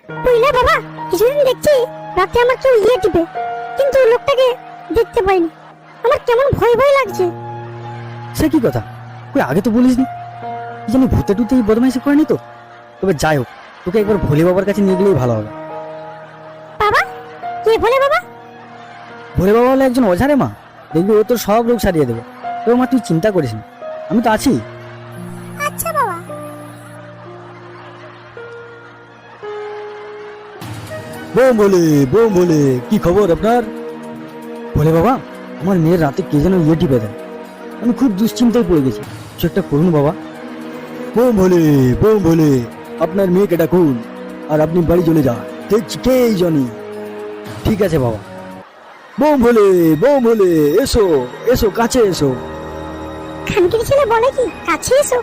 বুঝলে বাবা, কিছুদিন দেখছি রাতে আমার কেউ টিপে, কিন্তু লোকটাকে দেখতে পাইনি। আমার কেমন ভয় ভয় লাগছে। সে কি কথা, কই আগে তো বলিসনি। কি জানি ভূতে টুতে এই বদমাইশি করেনি তো। তবে যাই হোক, তোকে একবার ভোলে বাবার কাছে নিয়ে গেলেই ভালো হবে। বাবা? কে ভোলে বাবা? ভোলে বাবা হলো একজন ওঝা রে মা। দেখবি ও তোর সব রোগ সারিয়ে দেবে। তো মা তুই চিন্তা করিস না, আমি তো আছি। আচ্ছা বাবা। বোম বলে কি খবর আপনার? ভোলে বাবা, আমার মেয়ের রাতে কে যেন টিপে দেয়। আমি খুব দুশ্চিন্তায় পড়ে গেছি, কিছু একটা করুন বাবা। বোম বলে আপনার মেয়েকে ডাকুন আর আপনি বাড়ি চলে যান, দেখছি কে জনি। ঠিক আছে বাবা। বোম বলে এসো এসো, কাছে এসো। খানকির ছেলে বলে কি কাছে এসো?